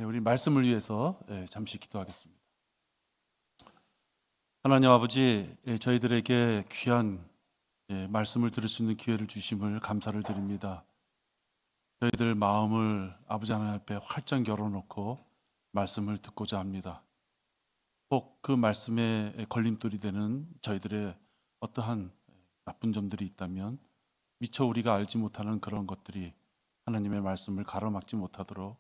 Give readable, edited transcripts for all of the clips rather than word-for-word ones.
우리 말씀을 위해서 잠시 기도하겠습니다. 하나님 아버지, 저희들에게 귀한 말씀을 들을 수 있는 기회를 주심을 감사를 드립니다. 저희들 마음을 아버지 하나님 앞에 활짝 열어놓고 말씀을 듣고자 합니다. 혹 그 말씀에 걸림돌이 되는 저희들의 어떠한 나쁜 점들이 있다면 미처 우리가 알지 못하는 그런 것들이 하나님의 말씀을 가로막지 못하도록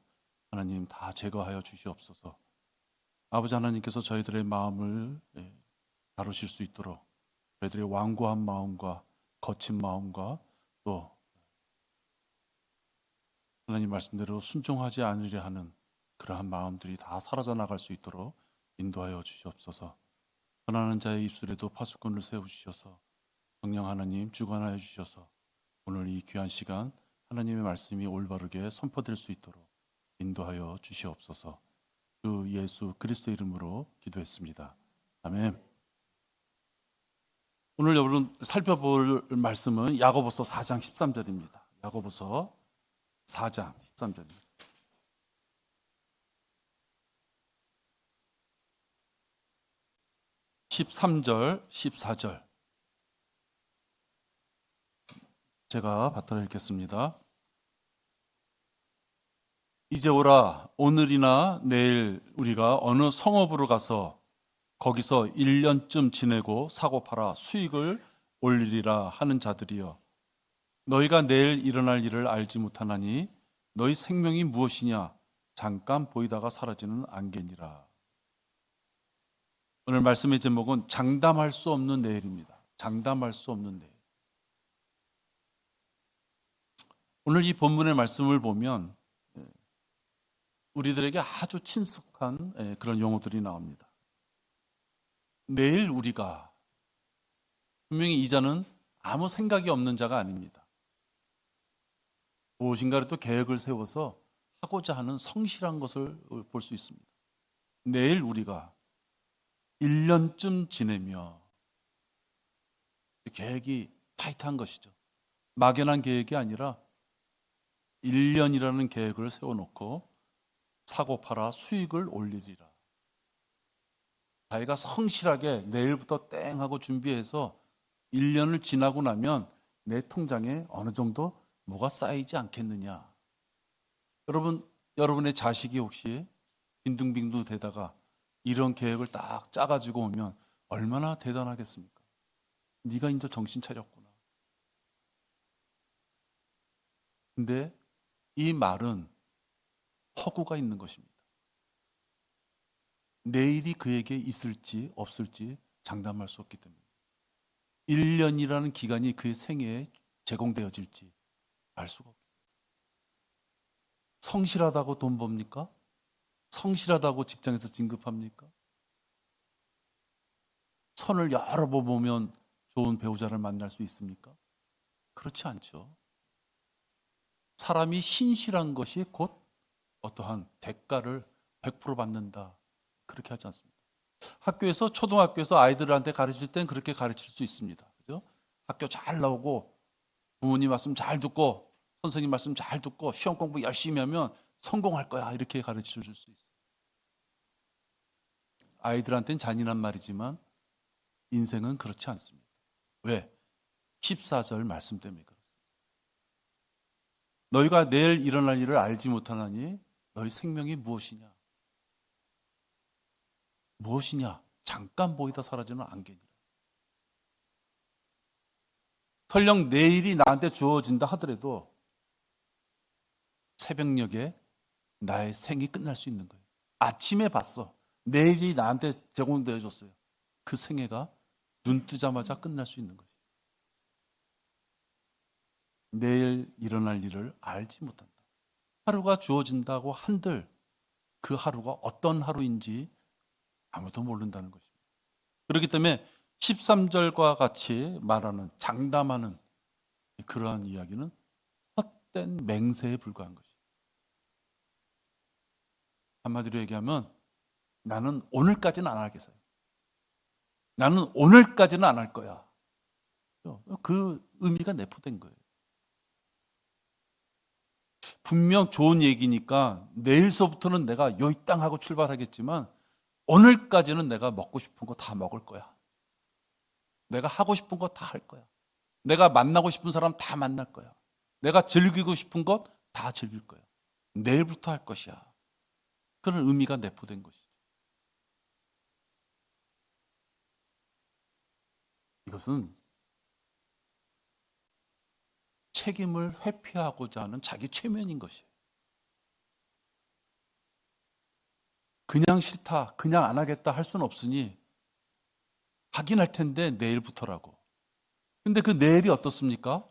하나님 다 제거하여 주시옵소서. 아버지 하나님께서 저희들의 마음을 다루실 수 있도록 저희들의 완고한 마음과 거친 마음과 또 하나님 말씀대로 순종하지 않으려 하는 그러한 마음들이 다 사라져 나갈 수 있도록 인도하여 주시옵소서. 전하는 자의 입술에도 파수꾼을 세우주셔서 성령 하나님 주관하여 주셔서 오늘 이 귀한 시간 하나님의 말씀이 올바르게 선포될 수 있도록 인도하여 주시옵소서. 주 예수 그리스도 이름으로 기도했습니다. 아멘. 오늘 여러분 살펴볼 말씀은 야고보서 4장 13절입니다. 야고보서 4장 13절입니다. 13절, 14절 제가 받들어 읽겠습니다. 이제 오라, 오늘이나 내일 우리가 어느 성읍으로 가서 거기서 1년쯤 지내고 사고 팔아 수익을 올리리라 하는 자들이여, 너희가 내일 일어날 일을 알지 못하나니 너희 생명이 무엇이냐, 잠깐 보이다가 사라지는 안개니라. 오늘 말씀의 제목은 장담할 수 없는 내일입니다. 장담할 수 없는 내일. 오늘 이 본문의 말씀을 보면 우리들에게 아주 친숙한 그런 용어들이 나옵니다. 내일 우리가, 분명히 이 자는 아무 생각이 없는 자가 아닙니다. 무엇인가를 또 계획을 세워서 하고자 하는 성실한 것을 볼 수 있습니다. 내일 우리가 1년쯤 지내며, 계획이 타이트한 것이죠. 막연한 계획이 아니라 1년이라는 계획을 세워놓고 사고 팔아 수익을 올리리라. 자기가 성실하게 내일부터 땡 하고 준비해서 1년을 지나고 나면 내 통장에 어느 정도 뭐가 쌓이지 않겠느냐. 여러분의 자식이 혹시 빈둥빈둥 되다가 이런 계획을 딱 짜가지고 오면 얼마나 대단하겠습니까? 네가 이제 정신 차렸구나. 근데 이 말은 허구가 있는 것입니다. 내일이 그에게 있을지 없을지 장담할 수 없기 때문에 1년이라는 기간이 그의 생애에 제공되어질지 알 수가 없기 때문에. 성실하다고 돈 법니까? 성실하다고 직장에서 진급합니까? 선을 여러 번 보면 좋은 배우자를 만날 수 있습니까? 그렇지 않죠. 사람이 신실한 것이 곧 어떠한 대가를 100% 받는다, 그렇게 하지 않습니다. 학교에서, 초등학교에서 아이들한테 가르칠 땐 그렇게 가르칠 수 있습니다. 그죠? 학교 잘 나오고 부모님 말씀 잘 듣고 선생님 말씀 잘 듣고 시험 공부 열심히 하면 성공할 거야, 이렇게 가르쳐 줄 수 있어요. 아이들한테는 잔인한 말이지만 인생은 그렇지 않습니다. 왜? 14절 말씀 때문에 그렇습니다. 너희가 내일 일어날 일을 알지 못하나니 너희 생명이 무엇이냐? 무엇이냐? 잠깐 보이다 사라지는 안개니라. 설령 내일이 나한테 주어진다 하더라도 새벽녘에 나의 생이 끝날 수 있는 거예요. 아침에 봤어. 내일이 나한테 제공되어 줬어요. 그 생애가 눈 뜨자마자 끝날 수 있는 거예요. 내일 일어날 일을 알지 못한다. 하루가 주어진다고 한들 그 하루가 어떤 하루인지 아무도 모른다는 것입니다. 그렇기 때문에 13절과 같이 말하는, 장담하는 그러한 이야기는 헛된 맹세에 불과한 것입니다. 한마디로 얘기하면 나는 오늘까지는 안 하겠어요. 나는 오늘까지는 안 할 거야. 그 의미가 내포된 거예요. 분명 좋은 얘기니까 내일서부터는 내가 요 땅 하고 출발하겠지만 오늘까지는 내가 먹고 싶은 거 다 먹을 거야. 내가 하고 싶은 거 다 할 거야. 내가 만나고 싶은 사람 다 만날 거야. 내가 즐기고 싶은 것 다 즐길 거야. 내일부터 할 것이야. 그런 의미가 내포된 것이죠. 이것은 책임을 회피하고자 하는 자기 최면인 것이에요. 그냥 싫다, 그냥 안 하겠다 할 수는 없으니 하긴 할 텐데 내일부터라고. 근데 그 내일이 어떻습니까?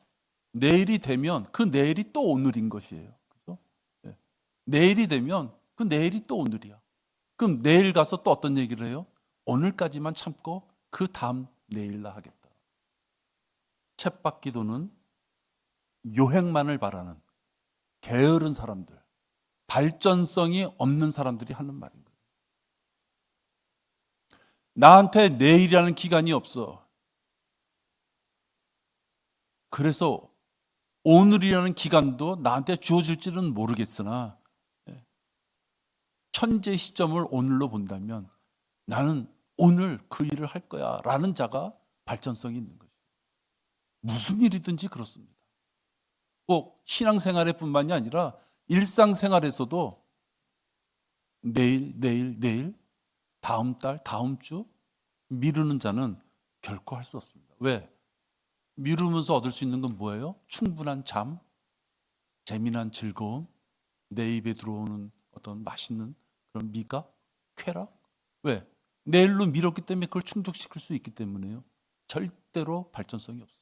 내일이 되면 그 내일이 또 오늘인 것이에요. 그죠? 네. 내일이 되면 그 내일이 또 오늘이야. 그럼 내일 가서 또 어떤 얘기를 해요? 오늘까지만 참고 그 다음 내일날 하겠다. 쳇바퀴 도는 요행만을 바라는 게으른 사람들, 발전성이 없는 사람들이 하는 말인 거예요. 나한테 내일이라는 기간이 없어. 그래서 오늘이라는 기간도 나한테 주어질지는 모르겠으나 현재 시점을 오늘로 본다면 나는 오늘 그 일을 할 거야 라는 자가 발전성이 있는 거죠. 무슨 일이든지 그렇습니다. 꼭 신앙생활에 뿐만이 아니라 일상생활에서도 내일, 다음 달, 다음 주 미루는 자는 결코 할 수 없습니다. 왜? 미루면서 얻을 수 있는 건 뭐예요? 충분한 잠, 재미난 즐거움, 내 입에 들어오는 어떤 맛있는 그런 미각, 쾌락. 왜? 내일로 미뤘기 때문에 그걸 충족시킬 수 있기 때문에요. 절대로 발전성이 없어요.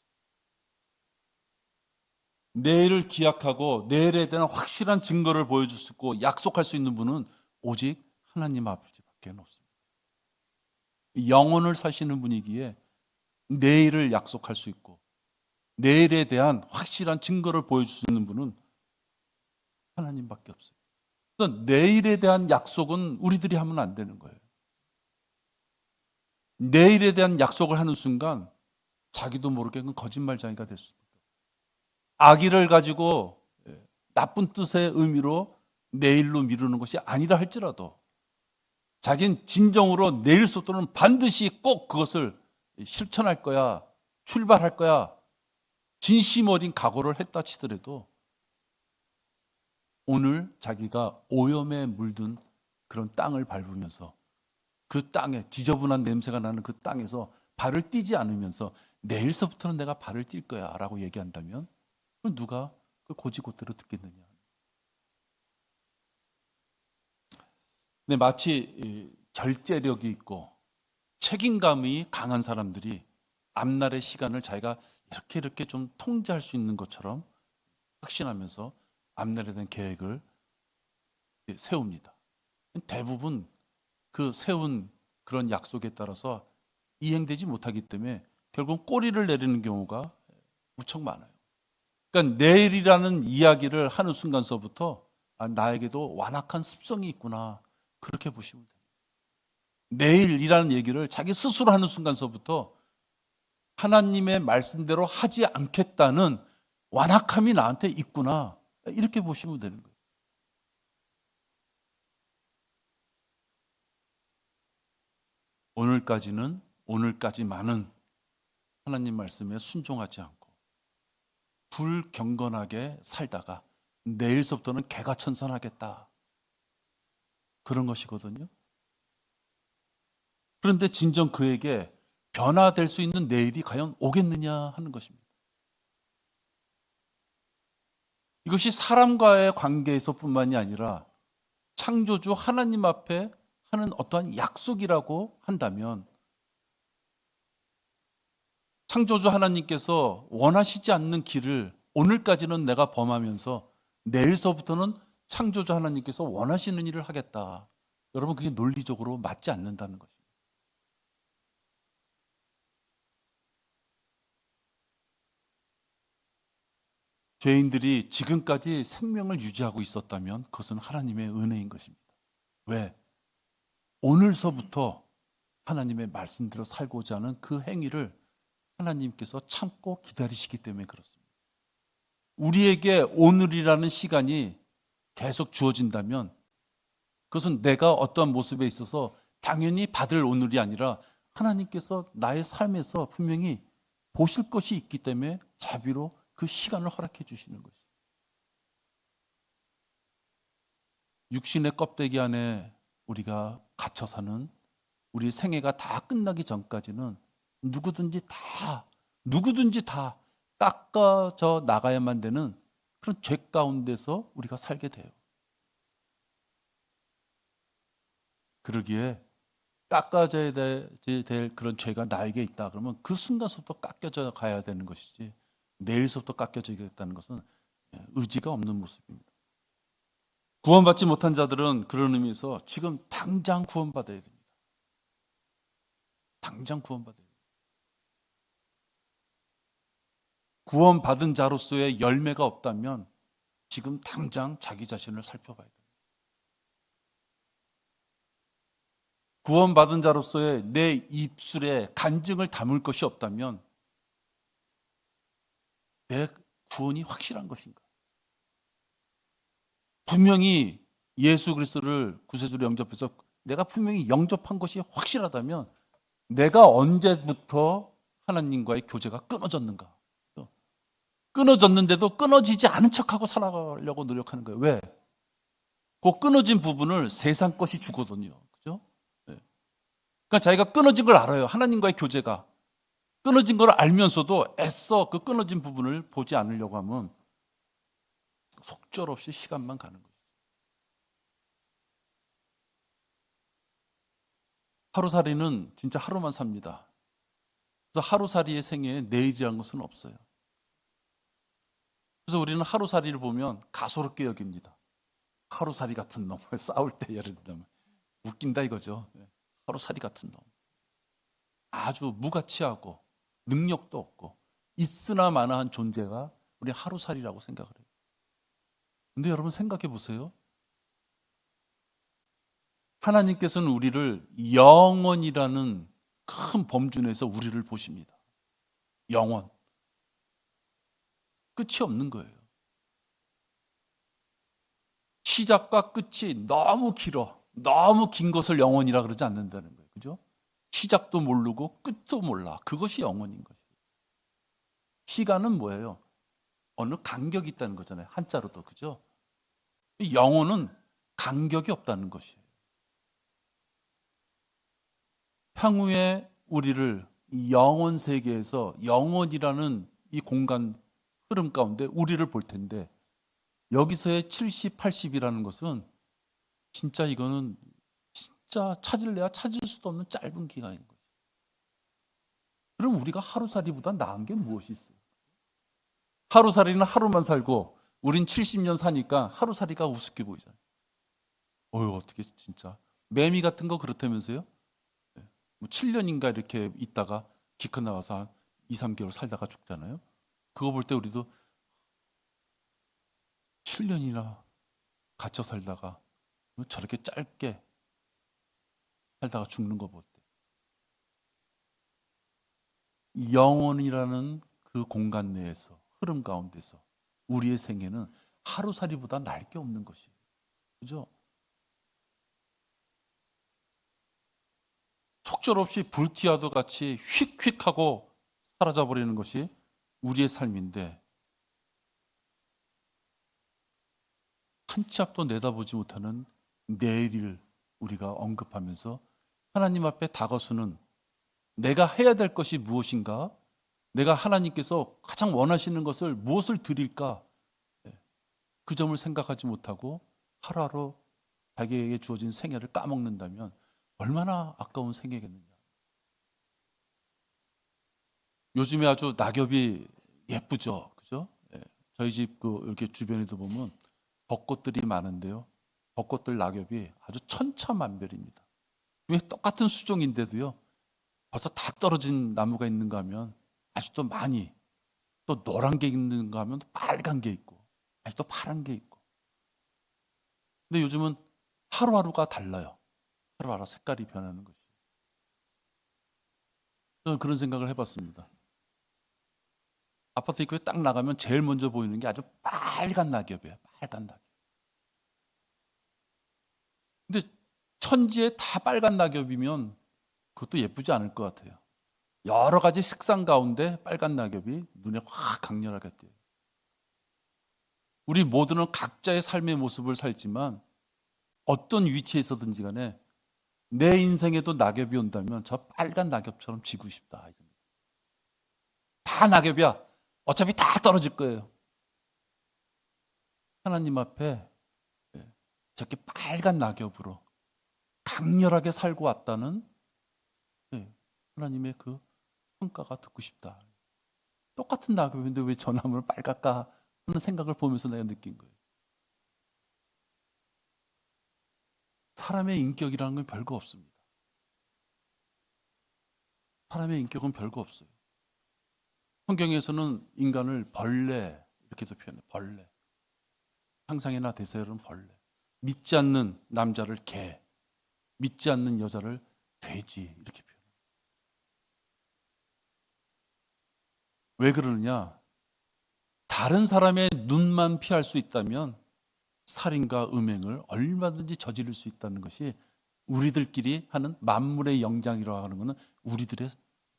내일을 기약하고 내일에 대한 확실한 증거를 보여줄 수 있고 약속할 수 있는 분은 오직 하나님 아버지밖에 없습니다. 영혼을 사시는 분이기에 내일을 약속할 수 있고 내일에 대한 확실한 증거를 보여줄 수 있는 분은 하나님밖에 없어요. 그래서 내일에 대한 약속은 우리들이 하면 안 되는 거예요. 내일에 대한 약속을 하는 순간 자기도 모르게 거짓말쟁이가 될 수 있어요. 악의를 가지고 나쁜 뜻의 의미로 내일로 미루는 것이 아니라 할지라도 자기는 진정으로 내일부터는 반드시 꼭 그것을 실천할 거야, 출발할 거야, 진심 어린 각오를 했다 치더라도 오늘 자기가 오염에 물든 그런 땅을 밟으면서 그 땅에 지저분한 냄새가 나는 그 땅에서 발을 띄지 않으면서 내일서부터는 내가 발을 띨 거야 라고 얘기한다면 그럼 누가 그 고지고대로 듣겠느냐. 근데 마치 절제력이 있고 책임감이 강한 사람들이 앞날의 시간을 자기가 이렇게 좀 통제할 수 있는 것처럼 확신하면서 앞날에 대한 계획을 세웁니다. 대부분 그 세운 그런 약속에 따라서 이행되지 못하기 때문에 결국 꼬리를 내리는 경우가 무척 많아요. 그러니까 내일이라는 이야기를 하는 순간서부터 나에게도 완악한 습성이 있구나 그렇게 보시면 됩니다. 내일이라는 얘기를 자기 스스로 하는 순간서부터 하나님의 말씀대로 하지 않겠다는 완악함이 나한테 있구나 이렇게 보시면 되는 거예요. 오늘까지만은 하나님 말씀에 순종하지 않고 불경건하게 살다가 내일서부터는 개가천선하겠다 그런 것이거든요. 그런데 진정 그에게 변화될 수 있는 내일이 과연 오겠느냐 하는 것입니다. 이것이 사람과의 관계에서뿐만이 아니라 창조주 하나님 앞에 하는 어떠한 약속이라고 한다면 창조주 하나님께서 원하시지 않는 길을 오늘까지는 내가 범하면서 내일서부터는 창조주 하나님께서 원하시는 일을 하겠다. 여러분 그게 논리적으로 맞지 않는다는 것입니다. 죄인들이 지금까지 생명을 유지하고 있었다면 그것은 하나님의 은혜인 것입니다. 왜? 오늘서부터 하나님의 말씀대로 살고자 하는 그 행위를 하나님께서 참고 기다리시기 때문에 그렇습니다. 우리에게 오늘이라는 시간이 계속 주어진다면 그것은 내가 어떠한 모습에 있어서 당연히 받을 오늘이 아니라 하나님께서 나의 삶에서 분명히 보실 것이 있기 때문에 자비로 그 시간을 허락해 주시는 것이에요. 육신의 껍데기 안에 우리가 갇혀 사는 우리 생애가 다 끝나기 전까지는 누구든지 다 깎아져 나가야만 되는 그런 죄 가운데서 우리가 살게 돼요. 그러기에 깎아져야 될 그런 죄가 나에게 있다 그러면 그 순간부터 깎여져 가야 되는 것이지 내일서부터 깎여지겠다는 것은 의지가 없는 모습입니다. 구원받지 못한 자들은 그런 의미에서 지금 당장 구원받아야 됩니다. 당장 구원받아야 됩니다. 구원받은 자로서의 열매가 없다면 지금 당장 자기 자신을 살펴봐야 됩니다. 구원받은 자로서의 내 입술에 간증을 담을 것이 없다면 내 구원이 확실한 것인가? 분명히 예수 그리스도를 구세주로 영접해서 내가 분명히 영접한 것이 확실하다면 내가 언제부터 하나님과의 교제가 끊어졌는가? 끊어졌는데도 끊어지지 않은 척하고 살아가려고 노력하는 거예요. 왜? 그 끊어진 부분을 세상 것이 주거든요. 그죠? 네. 그러니까 자기가 끊어진 걸 알아요. 하나님과의 교제가. 끊어진 걸 알면서도 애써 그 끊어진 부분을 보지 않으려고 하면 속절없이 시간만 가는 거죠. 하루살이는 진짜 하루만 삽니다. 그래서 하루살이의 생애에 내일이라는 것은 없어요. 그래서 우리는 하루살이를 보면 가소롭게 여깁니다. 하루살이 같은 놈. 싸울 때 예를 들면 웃긴다 이거죠. 하루살이 같은 놈. 아주 무가치하고 능력도 없고 있으나 마나한 존재가 우리 하루살이라고 생각을 해요. 근데 여러분 생각해 보세요. 하나님께서는 우리를 영원이라는 큰 범주 내에서 우리를 보십니다. 영원. 끝이 없는 거예요. 시작과 끝이 너무 길어. 너무 긴 것을 영원이라 그러지 않는다는 거예요. 그죠? 시작도 모르고 끝도 몰라. 그것이 영원인 것이에요. 시간은 뭐예요? 어느 간격이 있다는 거잖아요. 한자로도. 그죠? 영혼은 간격이 없다는 것이에요. 향후에 우리를 이 영혼 세계에서 영혼이라는 이 공간 흐름 가운데 우리를 볼 텐데 여기서의 70, 80이라는 것은 진짜 이거는 진짜 찾을래야 찾을 수도 없는 짧은 기간인 거예요. 그럼 우리가 하루살이보다 나은 게 무엇이 있어요? 하루살이는 하루만 살고 우린 70년 사니까 하루살이가 우습게 보이잖아요. 어떻게 진짜 매미 같은 거 그렇다면서요? 뭐 7년인가 이렇게 있다가 기껏 나와서 한 2, 3개월 살다가 죽잖아요. 그거 볼 때 우리도 7년이나 갇혀 살다가 저렇게 짧게 살다가 죽는 거 볼 때 영혼이라는 그 공간 내에서 흐름 가운데서 우리의 생애는 하루살이보다 나을 게 없는 것이에요. 그죠? 속절없이 불티아도 같이 휙휙하고 사라져버리는 것이 우리의 삶인데 한 치 앞도 내다보지 못하는 내일을 우리가 언급하면서 하나님 앞에 다가서는 내가 해야 될 것이 무엇인가? 내가 하나님께서 가장 원하시는 것을 무엇을 드릴까? 그 점을 생각하지 못하고 하루하루 자기에게 주어진 생애를 까먹는다면 얼마나 아까운 생애겠느냐. 요즘에 아주 낙엽이 예쁘죠, 그죠? 저희 집 이렇게 주변에도 보면 벚꽃들이 많은데요. 벚꽃들 낙엽이 아주 천차만별입니다. 왜 똑같은 수종인데도요. 벌써 다 떨어진 나무가 있는가 하면 아직도 많이 또 노란 게 있는가 하면 빨간 게 있고 아직도 파란 게 있고. 근데 요즘은 하루하루가 달라요. 하루하루 색깔이 변하는 것이. 저는 그런 생각을 해봤습니다. 아파트 입구에 딱 나가면 제일 먼저 보이는 게 아주 빨간 낙엽이에요. 빨간 낙엽. 근데 천지에 다 빨간 낙엽이면 그것도 예쁘지 않을 것 같아요. 여러 가지 색상 가운데 빨간 낙엽이 눈에 확 강렬하게 띄어요. 우리 모두는 각자의 삶의 모습을 살지만 어떤 위치에 있어든지 간에 내 인생에도 낙엽이 온다면 저 빨간 낙엽처럼 지고 싶다. 다 낙엽이야. 어차피 다 떨어질 거예요. 하나님 앞에 저렇게 빨간 낙엽으로 강렬하게 살고 왔다는 하나님의 그 평가가 듣고 싶다. 똑같은 낙엽인데 왜 저 나무는 빨갛까 하는 생각을 보면서 내가 느낀 거예요. 사람의 인격이라는 건 별거 없습니다. 사람의 인격은 별거 없어요. 성경에서는 인간을 벌레 이렇게도 표현해요. 벌레. 상상이나 대세로는 벌레. 믿지 않는 남자를 개, 믿지 않는 여자를 돼지 이렇게 표현해요. 왜 그러느냐? 다른 사람의 눈만 피할 수 있다면 살인과 음행을 얼마든지 저지를 수 있다는 것이 우리들끼리 하는 만물의 영장이라고 하는 것은 우리들의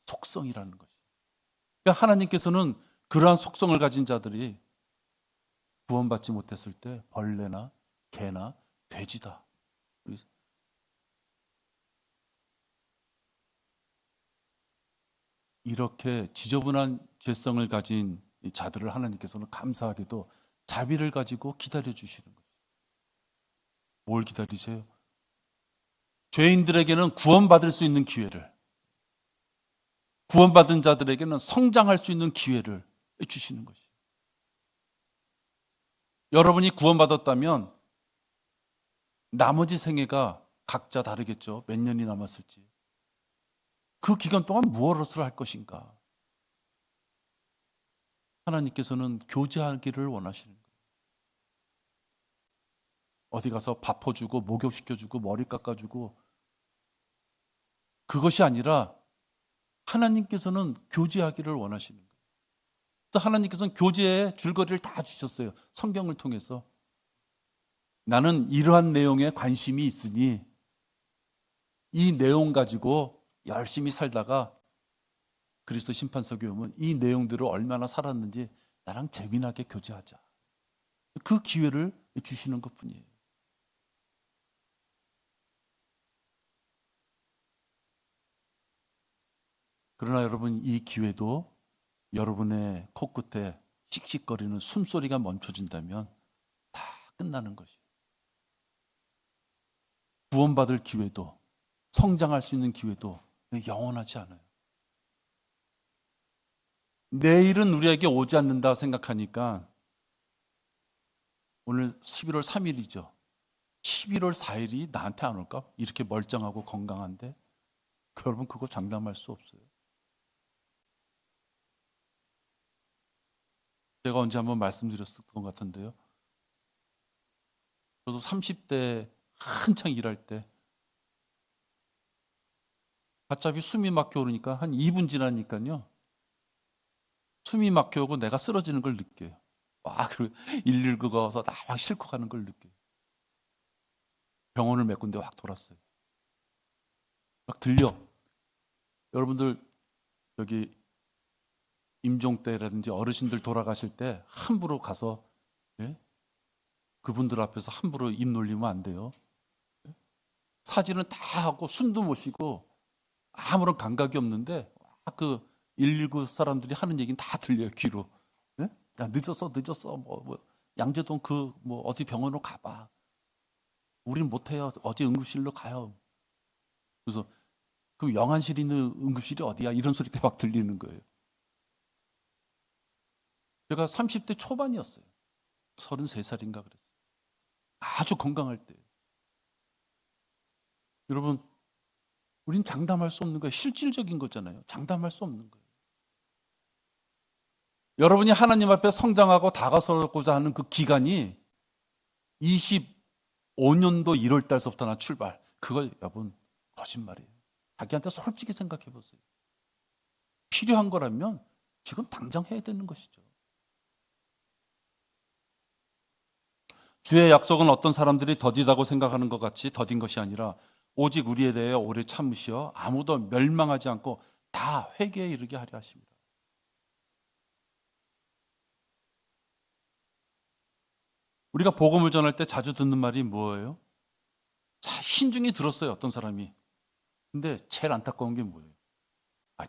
속성이라는 것이에요. 그러니까 하나님께서는 그러한 속성을 가진 자들이 구원받지 못했을 때 벌레나 개나 돼지다. 이렇게 지저분한 죄성을 가진 자들을 하나님께서는 감사하게도 자비를 가지고 기다려 주시는 거예요. 뭘 기다리세요? 죄인들에게는 구원받을 수 있는 기회를, 구원받은 자들에게는 성장할 수 있는 기회를 주시는 것이에요. 여러분이 구원받았다면 나머지 생애가 각자 다르겠죠. 몇 년이 남았을지. 그 기간 동안 무엇을 할 것인가? 하나님께서는 교제하기를 원하시는 거예요. 어디 가서 밥 퍼주고 목욕시켜주고 머리 깎아주고 그것이 아니라 하나님께서는 교제하기를 원하시는 거예요. 그래서 하나님께서는 교제의 줄거리를 다 주셨어요. 성경을 통해서. 나는 이러한 내용에 관심이 있으니 이 내용 가지고 열심히 살다가 그리스도 심판석에 오면 이 내용들을 얼마나 살았는지 나랑 재미나게 교제하자. 그 기회를 주시는 것뿐이에요. 그러나 여러분, 이 기회도 여러분의 코끝에 씩씩거리는 숨소리가 멈춰진다면 다 끝나는 것이에요. 구원받을 기회도 성장할 수 있는 기회도 영원하지 않아요. 내일은 우리에게 오지 않는다 생각하니까 오늘 11월 3일이죠. 11월 4일이 나한테 안 올까? 이렇게 멀쩡하고 건강한데 여러분 그거 장담할 수 없어요. 제가 언제 한번 말씀드렸을 것 같은데요. 저도 30대 한창 일할 때 갑자기 숨이 막혀오르니까 한 2분 지나니까요. 숨이 막혀오고 내가 쓰러지는 걸 느껴요. 와, 그 119가 와서 나 막 싣고 가는 걸 느껴요. 병원을 몇 군데 확 돌았어요. 막 들려. 여러분들 여기 임종 때라든지 어르신들 돌아가실 때 함부로 가서 그분들 앞에서 함부로 입 놀리면 안 돼요. 사진은 다 하고 숨도 못 쉬고 아무런 감각이 없는데 그 119 사람들이 하는 얘기는 다 들려요, 귀로. 야, 늦었어. 뭐 양재동 뭐 어디 병원으로 가봐. 우린 못해요. 어디 응급실로 가요. 그래서 그럼 영안실 있는 응급실이 어디야? 이런 소리가 막 들리는 거예요. 제가 30대 초반이었어요. 33살인가 그랬어요. 아주 건강할 때. 여러분, 우린 장담할 수 없는 거예요. 실질적인 거잖아요. 장담할 수 없는 거예요. 여러분이 하나님 앞에 성장하고 다가서고자 하는 그 기간이 25년도 1월 달서부터 나 출발. 그거 여러분 거짓말이에요. 자기한테 솔직히 생각해 보세요. 필요한 거라면 지금 당장 해야 되는 것이죠. 주의 약속은 어떤 사람들이 더디다고 생각하는 것 같이 더딘 것이 아니라 오직 우리에 대해 오래 참으시어 아무도 멸망하지 않고 다 회개에 이르게 하려 하십니다. 우리가 복음을 전할 때 자주 듣는 말이 뭐예요? 신중히 들었어요, 어떤 사람이. 근데 제일 안타까운 게 뭐예요?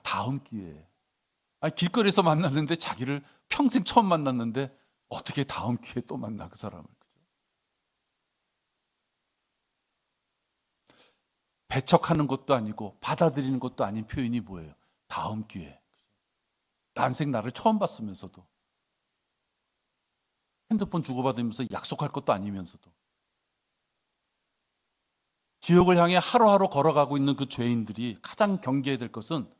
다음 기회에. 길거리에서 만났는데 자기를 평생 처음 만났는데 어떻게 다음 기회에 또 만나 그 사람을. 배척하는 것도 아니고 받아들이는 것도 아닌 표현이 뭐예요? 다음 기회. 난생 나를 처음 봤으면서도 핸드폰 주고받으면서 약속할 것도 아니면서도 지옥을 향해 하루하루 걸어가고 있는 그 죄인들이 가장 경계해야 될 것은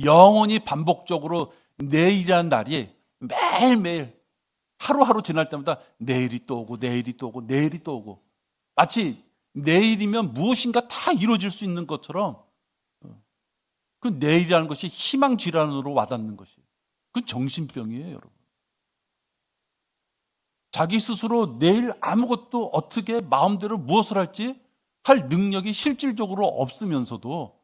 영원히 반복적으로 내일이라는 날이 매일매일 하루하루 지날 때마다 내일이 또 오고 내일이 또 오고 내일이 또 오고 마치 내일이면 무엇인가 다 이루어질 수 있는 것처럼 그 내일이라는 것이 희망 질환으로 와닿는 것이 그 정신병이에요, 여러분. 자기 스스로 내일 아무것도 어떻게 마음대로 무엇을 할지 할 능력이 실질적으로 없으면서도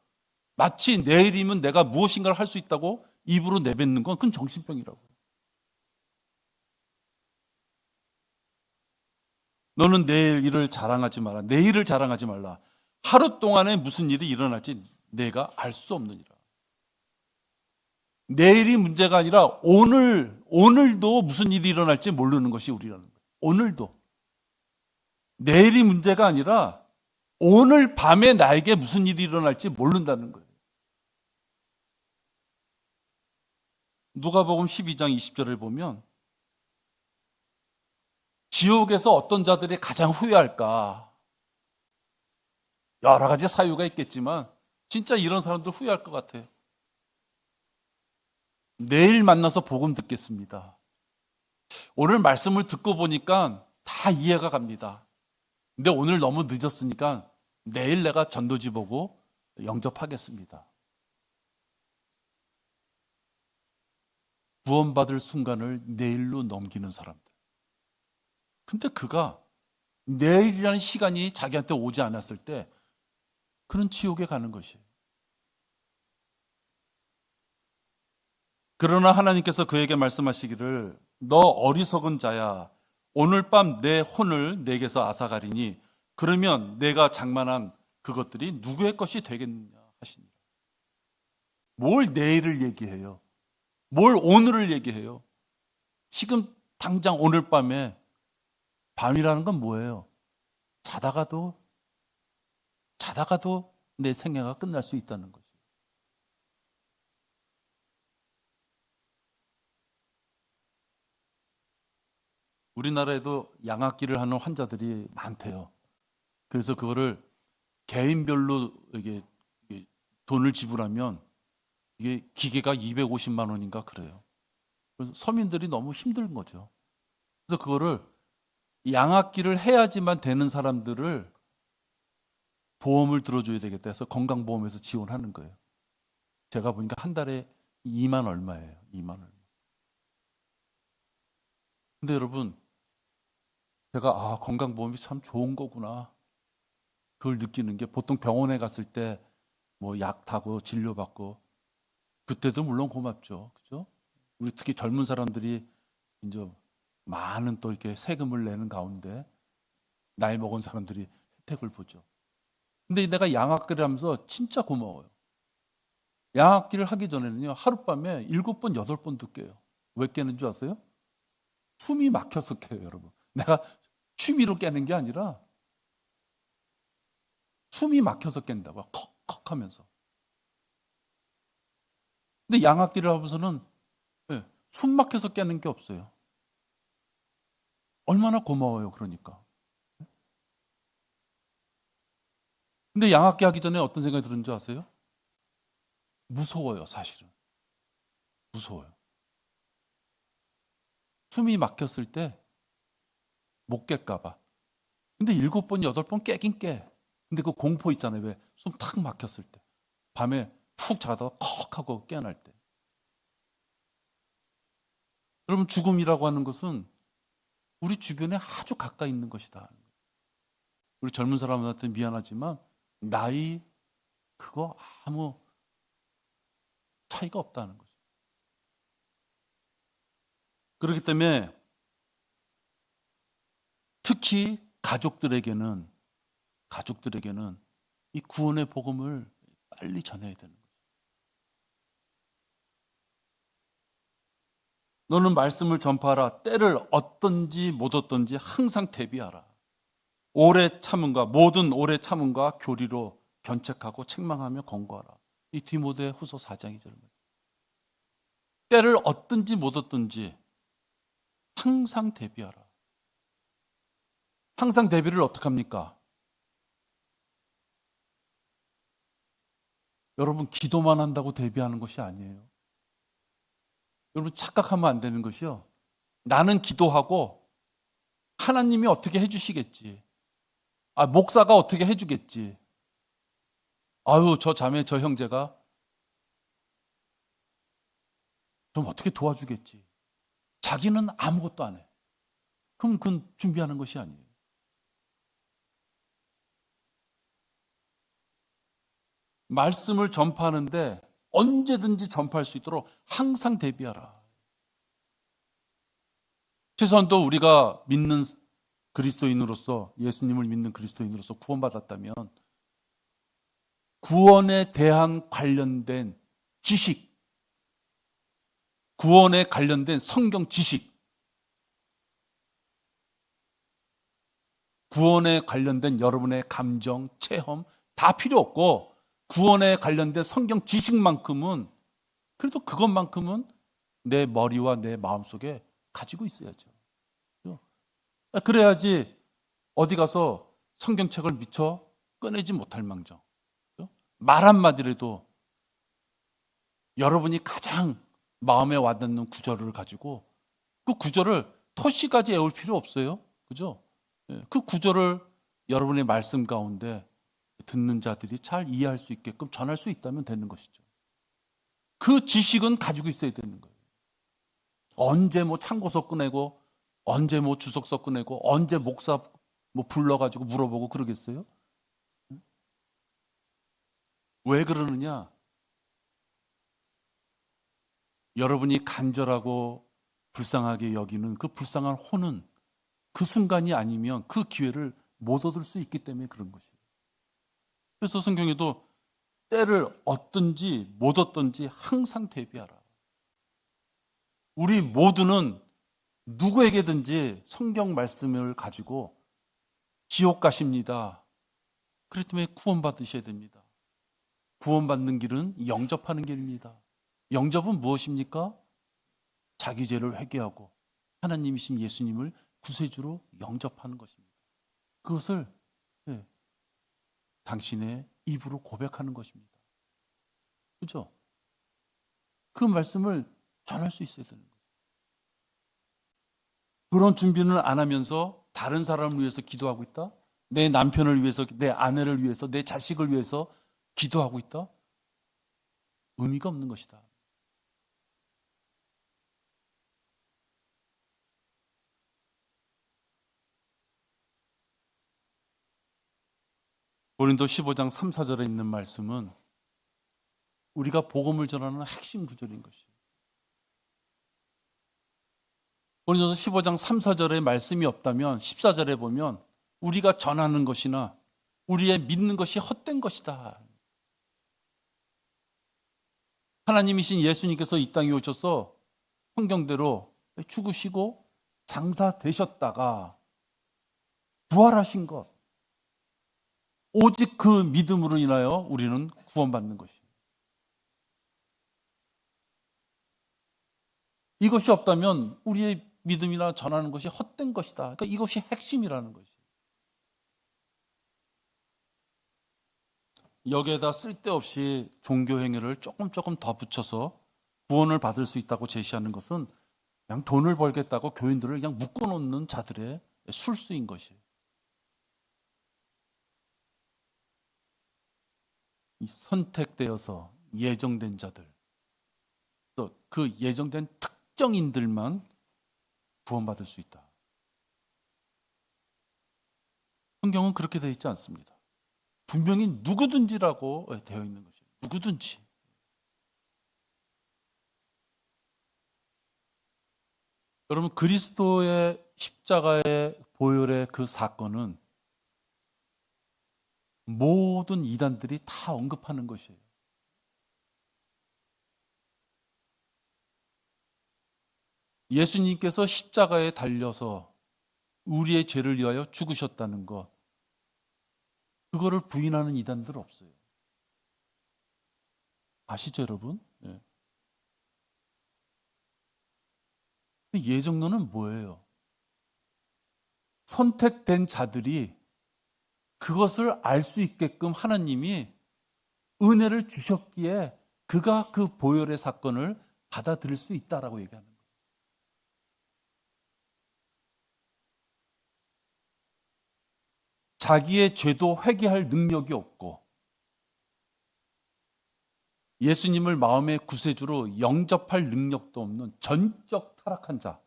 마치 내일이면 내가 무엇인가를 할 수 있다고 입으로 내뱉는 건 그건 정신병이라고. 너는 내일 일을 자랑하지 마라. 내일을 자랑하지 말라. 하루 동안에 무슨 일이 일어날지 내가 알 수 없느니라. 내일이 문제가 아니라 오늘도 무슨 일이 일어날지 모르는 것이 우리라는 거예요. 오늘도. 내일이 문제가 아니라 오늘 밤에 나에게 무슨 일이 일어날지 모른다는 거예요. 누가복음 12장 20절을 보면 지옥에서 어떤 자들이 가장 후회할까? 여러 가지 사유가 있겠지만 진짜 이런 사람들 후회할 것 같아요. 내일 만나서 복음 듣겠습니다. 오늘 말씀을 듣고 보니까 다 이해가 갑니다. 근데 오늘 너무 늦었으니까 내일 내가 전도지 보고 영접하겠습니다. 구원받을 순간을 내일로 넘기는 사람들. 근데 그가 내일이라는 시간이 자기한테 오지 않았을 때 그는 지옥에 가는 것이에요. 그러나 하나님께서 그에게 말씀하시기를 너 어리석은 자야 오늘 밤 내 혼을 내게서 앗아가리니 그러면 내가 장만한 그것들이 누구의 것이 되겠느냐 하시니라. 뭘 내일을 얘기해요? 뭘 오늘을 얘기해요? 지금 당장 오늘 밤에 밤이라는 건 뭐예요? 자다가도 내 생애가 끝날 수 있다는 거죠. 우리나라에도 양압기를 하는 환자들이 많대요. 그래서 그거를 개인별로 이게 돈을 지불하면 이게 기계가 250만 원인가 그래요. 그래서 서민들이 너무 힘든 거죠. 그래서 그거를 양압기를 해야지만 되는 사람들을 보험을 들어줘야 되겠다 해서 건강보험에서 지원하는 거예요. 제가 보니까 한 달에 2만 얼마예요. 2만 얼마. 근데 여러분 제가 건강보험이 참 좋은 거구나. 그걸 느끼는 게 보통 병원에 갔을 때 뭐 약 타고 진료받고 그때도 물론 고맙죠. 그죠? 우리 특히 젊은 사람들이 이제 많은 또 이렇게 세금을 내는 가운데 나이 먹은 사람들이 혜택을 보죠. 근데 내가 양압기를 하면서 진짜 고마워요. 양압기를 하기 전에는요, 하룻밤에 7번, 8번도 깨요. 왜 깨는 줄 아세요? 숨이 막혀서 깨요, 여러분. 내가 취미로 깨는 게 아니라 숨이 막혀서 깬다고요. 컥컥 하면서. 근데 양압기를 하면서는 숨 막혀서 깨는 게 없어요. 얼마나 고마워요, 그러니까. 근데 양압기 하기 전에 어떤 생각이 드는 줄 아세요? 무서워요, 사실은. 무서워요. 숨이 막혔을 때 못 깰까봐. 근데 7번, 8번 깨긴 깨. 근데 그 공포 있잖아요. 왜? 숨 탁 막혔을 때. 밤에 푹 자다가 컥 하고 깨어날 때. 여러분, 죽음이라고 하는 것은 우리 주변에 아주 가까이 있는 것이다. 우리 젊은 사람한테 미안하지만 나이 그거 아무 차이가 없다는 거죠. 그렇기 때문에 특히 가족들에게는 이 구원의 복음을 빨리 전해야 되는 거죠. 너는 말씀을 전파하라. 때를 얻든지 못 얻든지 항상 대비하라. 모든 오래 참음과 교리로 견책하고 책망하며 권고하라. 이 디모데 후서 4장 2절 말씀. 때를 얻든지 못 얻든지 항상 대비하라. 항상 대비를 어떻게 합니까? 여러분, 기도만 한다고 대비하는 것이 아니에요. 여러분, 착각하면 안 되는 것이요. 나는 기도하고 하나님이 어떻게 해주시겠지. 목사가 어떻게 해주겠지. 저 자매, 저 형제가 좀 어떻게 도와주겠지. 자기는 아무것도 안 해. 그럼 그건 준비하는 것이 아니에요. 말씀을 전파하는데 언제든지 전파할 수 있도록 항상 대비하라. 최소한도 우리가 믿는 그리스도인으로서, 예수님을 믿는 그리스도인으로서 구원받았다면 구원에 대한 관련된 지식, 구원에 관련된 성경 지식, 구원에 관련된 여러분의 감정, 체험 다 필요 없고 구원에 관련된 성경 지식만큼은, 그래도 그것만큼은 내 머리와 내 마음속에 가지고 있어야죠. 그래야지 어디 가서 성경책을 미처 꺼내지 못할 망정, 말 한마디라도 여러분이 가장 마음에 와닿는 구절을 가지고 그 구절을 토시까지 외울 필요 없어요. 그죠? 그 구절을 여러분의 말씀 가운데 듣는 자들이 잘 이해할 수 있게끔 전할 수 있다면 되는 것이죠. 그 지식은 가지고 있어야 되는 거예요. 언제 참고서 꺼내고, 언제 주석서 꺼내고, 언제 목사 불러가지고 물어보고 그러겠어요? 왜 그러느냐? 여러분이 간절하고 불쌍하게 여기는 그 불쌍한 혼은 그 순간이 아니면 그 기회를 못 얻을 수 있기 때문에 그런 것이에요. 그래서 성경에도 때를 얻든지 못 얻든지 항상 대비하라. 우리 모두는 누구에게든지 성경 말씀을 가지고 지옥 가십니다. 그렇기 때문에 구원받으셔야 됩니다. 구원받는 길은 영접하는 길입니다. 영접은 무엇입니까? 자기 죄를 회개하고 하나님이신 예수님을 구세주로 영접하는 것입니다. 그것을 당신의 입으로 고백하는 것입니다. 그죠? 그 말씀을 전할 수 있어야 되는 거예요. 그런 준비는 안 하면서 다른 사람을 위해서 기도하고 있다? 내 남편을 위해서, 내 아내를 위해서, 내 자식을 위해서 기도하고 있다? 의미가 없는 것이다. 고린도 15장 3, 4절에 있는 말씀은 우리가 복음을 전하는 핵심 구절인 것이에요. 고린도서 15장 3, 4절에 말씀이 없다면 14절에 보면 우리가 전하는 것이나 우리의 믿는 것이 헛된 것이다. 하나님이신 예수님께서 이 땅에 오셔서 성경대로 죽으시고 장사되셨다가 부활하신 것, 오직 그 믿음으로 인하여 우리는 구원받는 것이에요. 이것이 없다면 우리의 믿음이나 전하는 것이 헛된 것이다. 그러니까 이것이 핵심이라는 것이에요. 여기에다 쓸데없이 종교 행위를 조금 더 붙여서 구원을 받을 수 있다고 제시하는 것은 그냥 돈을 벌겠다고 교인들을 그냥 묶어놓는 자들의 술수인 것이에요. 이 선택되어서 예정된 자들, 또 그 예정된 특정인들만 구원받을 수 있다. 성경은 그렇게 되어 있지 않습니다. 분명히 누구든지라고 되어 있는 것이에요. 누구든지. 여러분, 그리스도의 십자가의 보혈의 그 사건은 모든 이단들이 다 언급하는 것이에요. 예수님께서 십자가에 달려서 우리의 죄를 위하여 죽으셨다는 것, 그거를 부인하는 이단들 없어요. 아시죠, 여러분? 예. 예정론은 뭐예요? 선택된 자들이 그것을 알 수 있게끔 하나님이 은혜를 주셨기에 그가 그 보혈의 사건을 받아들일 수 있다라고 얘기하는 거예요. 자기의 죄도 회개할 능력이 없고 예수님을 마음의 구세주로 영접할 능력도 없는 전적 타락한 자.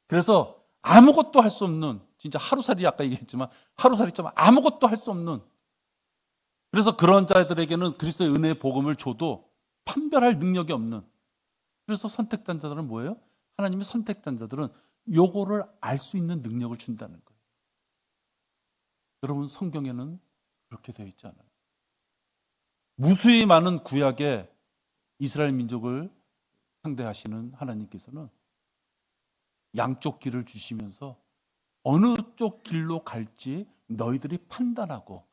그래서 아무것도 할 수 없는, 진짜 하루살이, 아까 얘기했지만 하루살이처럼 아무것도 할 수 없는, 그래서 그런 자들에게는 그리스도의 은혜의 복음을 줘도 판별할 능력이 없는, 그래서 선택된 자들은 뭐예요? 하나님이 선택된 자들은 요거를 알 수 있는 능력을 준다는 거예요. 여러분, 성경에는 그렇게 되어 있지 않아요. 무수히 많은 구약의 이스라엘 민족을 상대하시는 하나님께서는 양쪽 길을 주시면서 어느 쪽 길로 갈지 너희들이 판단하고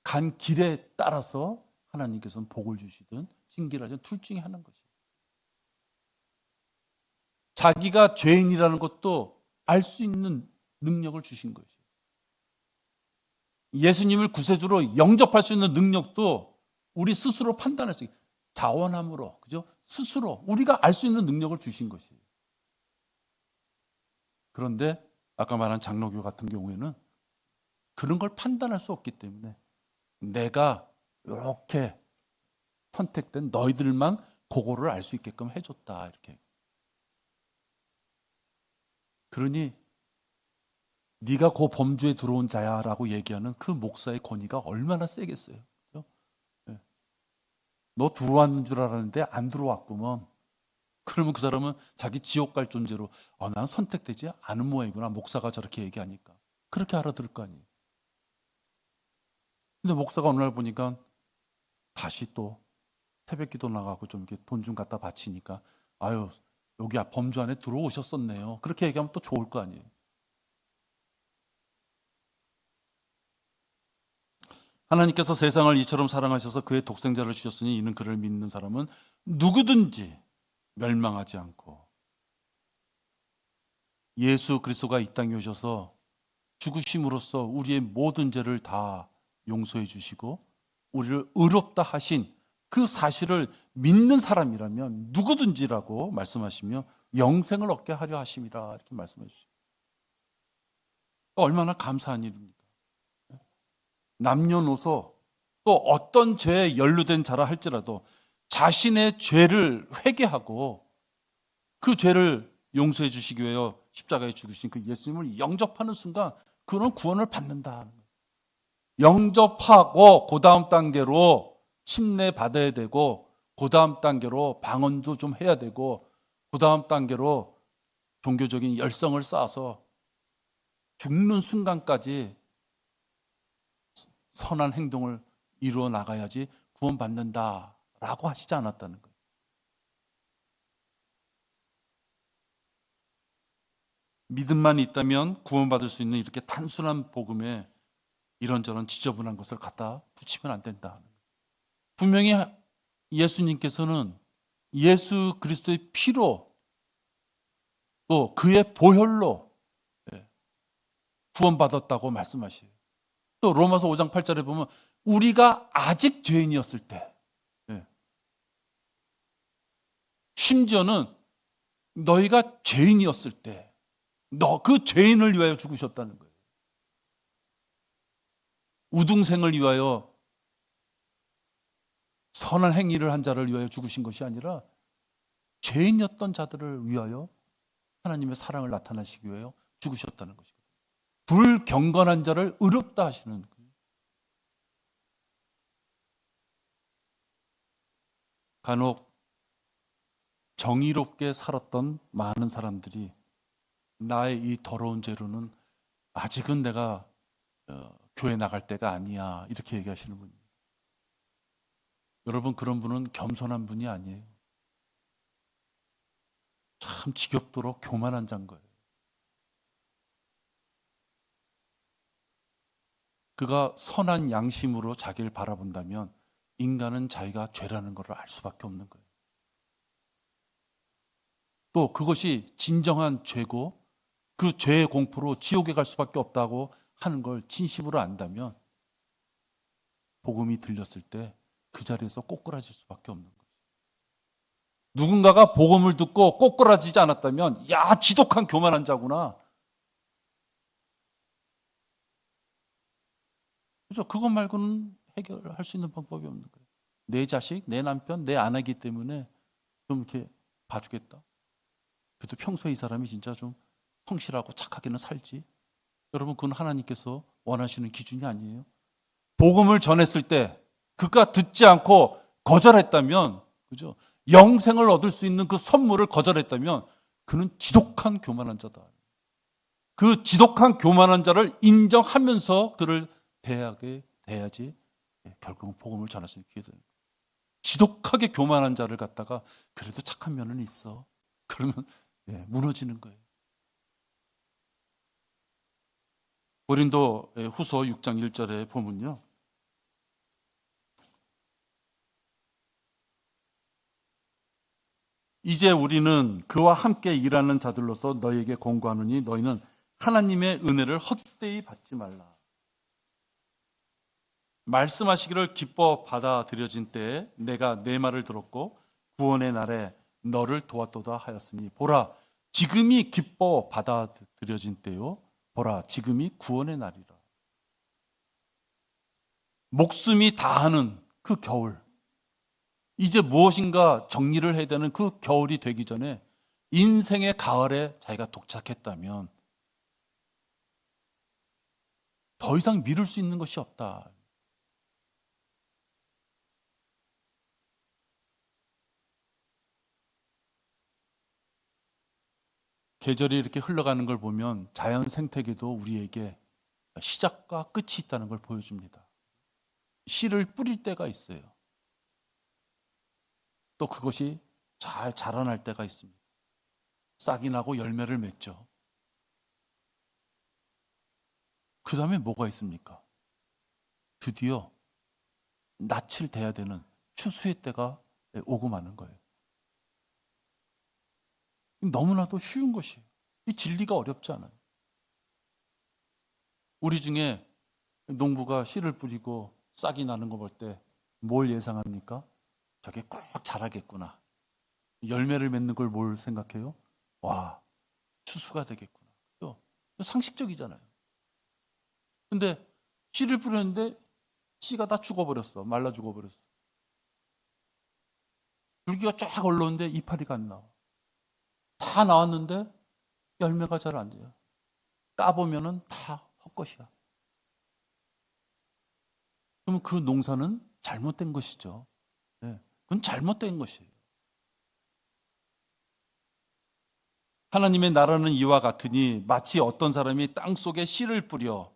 간 길에 따라서 하나님께서는 복을 주시든 징계를 하든 둘 중에 하나인 것이에요. 자기가 죄인이라는 것도 알 수 있는 능력을 주신 것이에요. 예수님을 구세주로 영접할 수 있는 능력도 우리 스스로 판단할 수 있어요. 자원함으로, 그죠? 스스로 우리가 알 수 있는 능력을 주신 것이에요. 그런데 아까 말한 장로교 같은 경우에는 그런 걸 판단할 수 없기 때문에 내가 이렇게 선택된 너희들만 그거를 알 수 있게끔 해줬다, 이렇게. 그러니 네가 그 범주에 들어온 자야라고 얘기하는 그 목사의 권위가 얼마나 세겠어요. 그렇죠? 네. 너 들어왔는 줄 알았는데 안 들어왔구먼. 그러면 그 사람은 자기 지옥 갈 존재로 난 선택되지 않은 모양이구나. 목사가 저렇게 얘기하니까. 그렇게 알아들을 거 아니에요. 근데 목사가 어느 날 보니까 다시 또 새벽기도 나가고 좀 이렇게 돈 좀 갖다 바치니까 아유, 여기 범주 안에 들어오셨었네요. 그렇게 얘기하면 또 좋을 거 아니에요. 하나님께서 세상을 이처럼 사랑하셔서 그의 독생자를 주셨으니 이는 그를 믿는 사람은 누구든지 멸망하지 않고, 예수 그리스도가 이 땅에 오셔서 죽으심으로써 우리의 모든 죄를 다 용서해 주시고 우리를 의롭다 하신 그 사실을 믿는 사람이라면 누구든지라고 말씀하시며 영생을 얻게 하려 하심이라, 이렇게 말씀해 주시죠. 얼마나 감사한 일입니까? 남녀노소 또 어떤 죄에 연루된 자라 할지라도 자신의 죄를 회개하고 그 죄를 용서해 주시기 위하여 십자가에 죽으신 그 예수님을 영접하는 순간 그는 구원을 받는다. 영접하고 그 다음 단계로 침례 받아야 되고 그 다음 단계로 방언도 좀 해야 되고 그 다음 단계로 종교적인 열성을 쌓아서 죽는 순간까지 선한 행동을 이루어 나가야지 구원받는다라고 하시지 않았다는 거예요. 믿음만 있다면 구원받을 수 있는 이렇게 단순한 복음에 이런저런 지저분한 것을 갖다 붙이면 안 된다. 분명히 예수님께서는 예수 그리스도의 피로 또 그의 보혈로 구원받았다고 말씀하셔요. 또 로마서 5장 8절에 보면 우리가 아직 죄인이었을 때, 심지어는 너희가 죄인이었을 때 너 그 죄인을 위하여 죽으셨다는 거예요. 우등생을 위하여, 선한 행위를 한 자를 위하여 죽으신 것이 아니라 죄인이었던 자들을 위하여 하나님의 사랑을 나타내시기 위하여 죽으셨다는 것이거든요. 불경건한 자를 의롭다 하시는 거예요. 간혹 정의롭게 살았던 많은 사람들이 나의 이 더러운 죄로는 아직은 내가 교회 나갈 때가 아니야, 이렇게 얘기하시는 분입니다. 여러분, 그런 분은 겸손한 분이 아니에요. 참 지겹도록 교만한 자인 거예요. 그가 선한 양심으로 자기를 바라본다면 인간은 자기가 죄라는 것을 알 수밖에 없는 거예요. 또 그것이 진정한 죄고 그 죄의 공포로 지옥에 갈 수밖에 없다고 하는 걸 진심으로 안다면 복음이 들렸을 때 그 자리에서 꼬꾸라질 수밖에 없는 거예요. 누군가가 복음을 듣고 꼬꾸라지지 않았다면 야, 지독한 교만한 자구나. 그래서 그것 말고는 해결할 수 있는 방법이 없는 거예요. 내 자식, 내 남편, 내 아내이기 때문에 좀 이렇게 봐주겠다. 그래도 평소에 이 사람이 진짜 좀 성실하고 착하게는 살지. 여러분, 그건 하나님께서 원하시는 기준이 아니에요. 복음을 전했을 때 그가 듣지 않고 거절했다면, 그죠? 영생을 얻을 수 있는 그 선물을 거절했다면 그는 지독한 교만한 자다. 그 지독한 교만한 자를 인정하면서 그를 대해야지 결국은 복음을 전할 수 있게 되는 거예요. 지독하게 교만한 자를 갖다가 그래도 착한 면은 있어. 그러면 무너지는 거예요. 고린도 후서 6장 1절에 보면요. 이제 우리는 그와 함께 일하는 자들로서 너희에게 권고하노니 너희는 하나님의 은혜를 헛되이 받지 말라. 말씀하시기를 기뻐 받아들여진 때에 내가 내 말을 들었고 구원의 날에 너를 도왔도다 하였으니 보라, 지금이 기뻐 받아들여진 때요. 보라, 지금이 구원의 날이라. 목숨이 다하는 그 겨울, 이제 무엇인가 정리를 해야 되는 그 겨울이 되기 전에 인생의 가을에 자기가 도착했다면 더 이상 미룰 수 있는 것이 없다. 계절이 이렇게 흘러가는 걸 보면 자연 생태계도 우리에게 시작과 끝이 있다는 걸 보여줍니다. 씨를 뿌릴 때가 있어요. 또 그것이 잘 자라날 때가 있습니다. 싹이 나고 열매를 맺죠. 그 다음에 뭐가 있습니까? 드디어 낯을 대야 되는 추수의 때가 오고 마는 거예요. 너무나도 쉬운 것이에요. 이 진리가 어렵지 않아요. 우리 중에 농부가 씨를 뿌리고 싹이 나는 거 볼 때 뭘 예상합니까? 저게 꼭 자라겠구나. 열매를 맺는 걸 뭘 생각해요? 와, 추수가 되겠구나. 상식적이잖아요. 근데 씨를 뿌렸는데 씨가 다 죽어버렸어. 말라 죽어버렸어. 줄기가 쫙 올라오는데 이파리가 안 나와. 다 나왔는데 열매가 잘 안 돼요. 까보면은 다 헛것이야. 그러면 그 농사는 잘못된 것이죠. 네, 그건 잘못된 것이에요. 하나님의 나라는 이와 같으니 마치 어떤 사람이 땅 속에 씨를 뿌려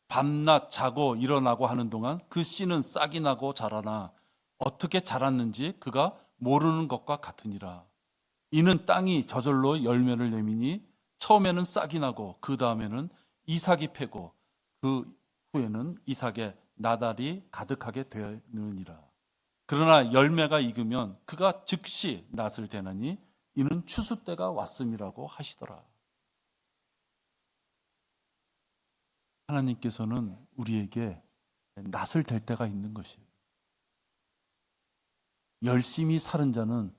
밤낮 자고 일어나고 하는 동안 그 씨는 싹이 나고 자라나 어떻게 자랐는지 그가 모르는 것과 같으니라. 이는 땅이 저절로 열매를 내미니 처음에는 싹이 나고 그 다음에는 이삭이 패고 그 후에는 이삭의 나달이 가득하게 되느니라. 그러나 열매가 익으면 그가 즉시 낫을 대나니 이는 추수 때가 왔음이라고 하시더라. 하나님께서는 우리에게 낫을 댈 때가 있는 것이에요. 열심히 사는 자는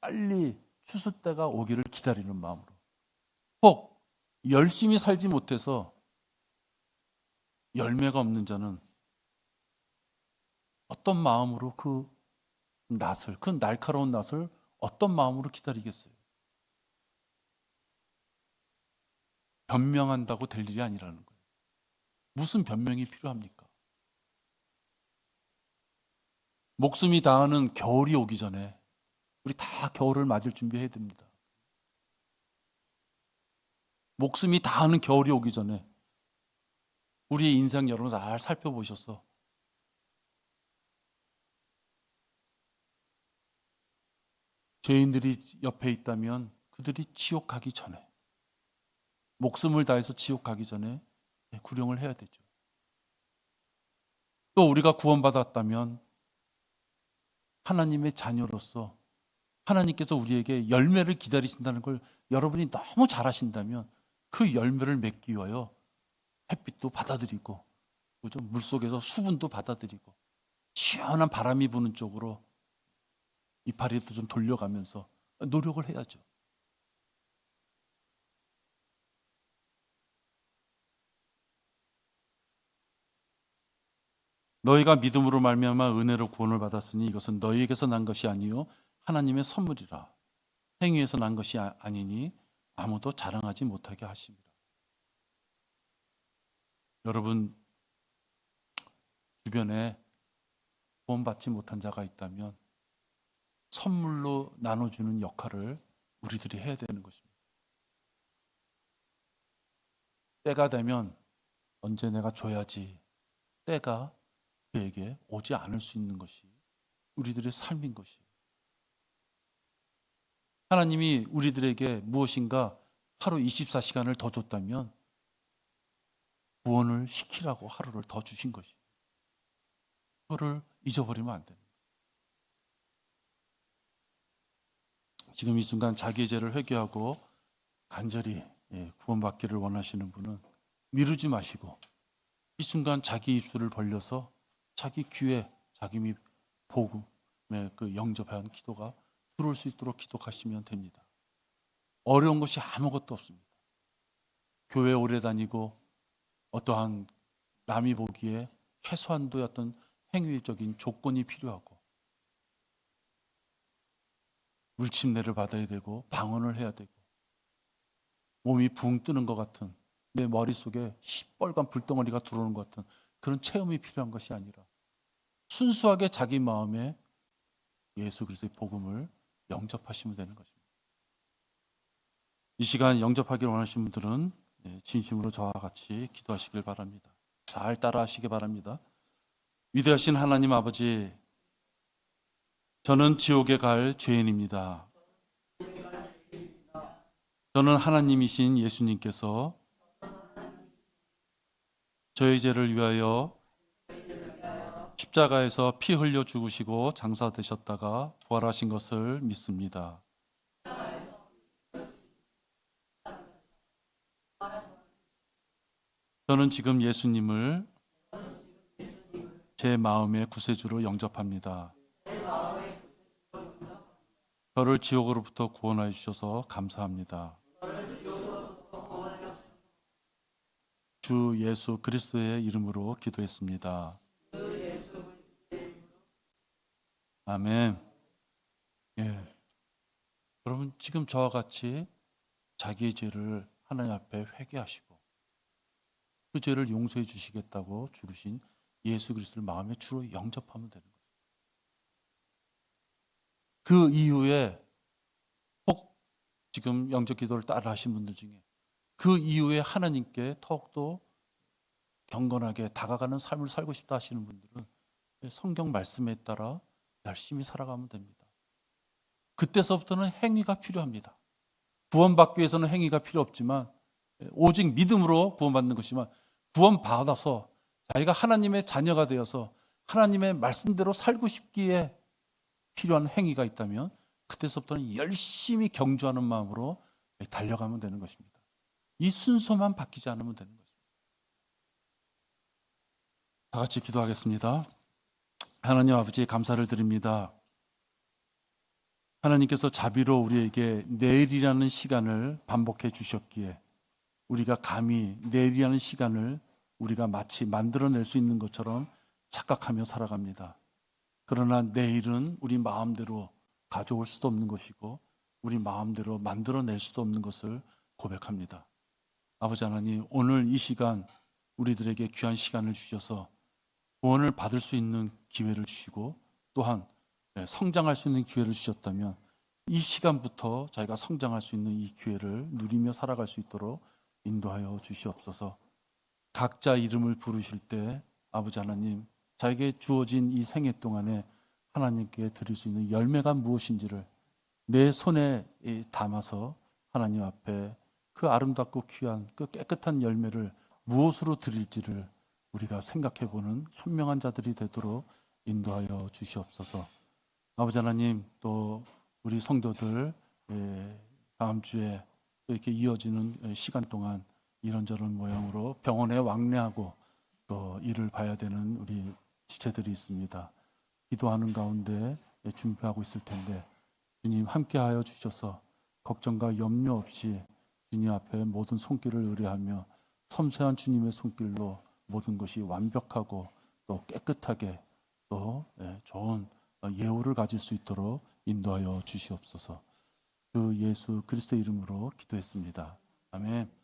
빨리 추수 때가 오기를 기다리는 마음으로, 혹 열심히 살지 못해서 열매가 없는 자는 어떤 마음으로 그 낫을, 그 날카로운 낫을 어떤 마음으로 기다리겠어요? 변명한다고 될 일이 아니라는 거예요. 무슨 변명이 필요합니까? 목숨이 다하는 겨울이 오기 전에 우리 다 겨울을 맞을 준비해야 됩니다. 목숨이 다하는 겨울이 오기 전에 우리의 인생 여러분 잘 살펴보셔서 죄인들이 옆에 있다면 그들이 지옥 가기 전에, 목숨을 다해서 지옥 가기 전에 구령을 해야 되죠. 또 우리가 구원받았다면 하나님의 자녀로서 하나님께서 우리에게 열매를 기다리신다는 걸 여러분이 너무 잘 아신다면 그 열매를 맺기 위하여 햇빛도 받아들이고, 그죠? 물속에서 수분도 받아들이고, 시원한 바람이 부는 쪽으로 이파리도 좀 돌려가면서 노력을 해야죠. 너희가 믿음으로 말미암아 은혜로 구원을 받았으니 이것은 너희에게서 난 것이 아니요 하나님의 선물이라. 행위에서 난 것이 아니니 아무도 자랑하지 못하게 하심이라. 여러분 주변에 구원받지 못한 자가 있다면 선물로 나눠주는 역할을 우리들이 해야 되는 것입니다. 때가 되면 언제 내가 줘야지, 때가 그에게 오지 않을 수 있는 것이 우리들의 삶인 것이에요. 하나님이 우리들에게 무엇인가 하루 24시간을 더 줬다면 구원을 시키라고 하루를 더 주신 것이에요. 그거를 잊어버리면 안 됩니다. 지금 이 순간 자기의 죄를 회개하고 간절히 구원받기를 원하시는 분은 미루지 마시고 이 순간 자기 입술을 벌려서 자기 귀에 자기 및 복음의 그 영접한 기도가 들어올 수 있도록 기도하시면 됩니다. 어려운 것이 아무것도 없습니다. 교회 오래 다니고 어떠한 남이 보기에 최소한도의 어떤 행위적인 조건이 필요하고 물침내를 받아야 되고 방언을 해야 되고 몸이 붕 뜨는 것 같은, 내 머릿속에 시뻘건 불덩어리가 들어오는 것 같은 그런 체험이 필요한 것이 아니라 순수하게 자기 마음에 예수 그리스도의 복음을 영접하시면 되는 것입니다. 이 시간 영접하기를 원하시는 분들은 진심으로 저와 같이 기도하시길 바랍니다. 잘 따라하시기 바랍니다. 위대하신 하나님 아버지, 저는 지옥에 갈 죄인입니다. 저는 하나님이신 예수님께서 저의 죄를 위하여 십자가에서 피 흘려 죽으시고 장사되셨다가 부활하신 것을 믿습니다. 저는 지금 예수님을 제 마음의 구세주로 영접합니다. 저를 지옥으로부터 구원하여 주셔서 감사합니다. 주 예수 그리스도의 이름으로 기도했습니다. 아멘. 예. 여러분 지금 저와 같이 자기의 죄를 하나님 앞에 회개하시고 그 죄를 용서해 주시겠다고 죽으신 예수 그리스도를 마음의 주로 영접하면 되는 거죠. 그 이후에 혹 지금 영접 기도를 따라 하신 분들 중에 그 이후에 하나님께 더욱더 경건하게 다가가는 삶을 살고 싶다 하시는 분들은 성경 말씀에 따라 열심히 살아가면 됩니다. 그때서부터는 행위가 필요합니다. 구원받기 위해서는 행위가 필요 없지만 오직 믿음으로 구원받는 것이지만 구원받아서 자기가 하나님의 자녀가 되어서 하나님의 말씀대로 살고 싶기에 필요한 행위가 있다면 그때서부터는 열심히 경주하는 마음으로 달려가면 되는 것입니다. 이 순서만 바뀌지 않으면 되는 것입니다. 다 같이 기도하겠습니다. 하나님 아버지 감사를 드립니다. 하나님께서 자비로 우리에게 내일이라는 시간을 반복해 주셨기에 우리가 감히 내일이라는 시간을 우리가 마치 만들어낼 수 있는 것처럼 착각하며 살아갑니다. 그러나 내일은 우리 마음대로 가져올 수도 없는 것이고 우리 마음대로 만들어낼 수도 없는 것을 고백합니다. 아버지 하나님, 오늘 이 시간 우리들에게 귀한 시간을 주셔서 구원을 받을 수 있는 기회를 주시고 또한 성장할 수 있는 기회를 주셨다면 이 시간부터 자기가 성장할 수 있는 이 기회를 누리며 살아갈 수 있도록 인도하여 주시옵소서. 각자 이름을 부르실 때 아버지 하나님, 자기에게 주어진 이 생애 동안에 하나님께 드릴 수 있는 열매가 무엇인지를 내 손에 담아서 하나님 앞에 그 아름답고 귀한 그 깨끗한 열매를 무엇으로 드릴지를 우리가 생각해 보는 현명한 자들이 되도록 인도하여 주시옵소서. 아버지 하나님, 또 우리 성도들 다음 주에 또 이렇게 이어지는 시간 동안 이런저런 모양으로 병원에 왕래하고 또 일을 봐야 되는 우리 지체들이 있습니다. 기도하는 가운데 준비하고 있을 텐데 주님 함께하여 주셔서 걱정과 염려 없이 주님 앞에 모든 손길을 의뢰하며 섬세한 주님의 손길로 모든 것이 완벽하고 또 깨끗하게 또 좋은 예우를 가질 수 있도록 인도하여 주시옵소서. 주 예수 그리스도 이름으로 기도했습니다. 아멘.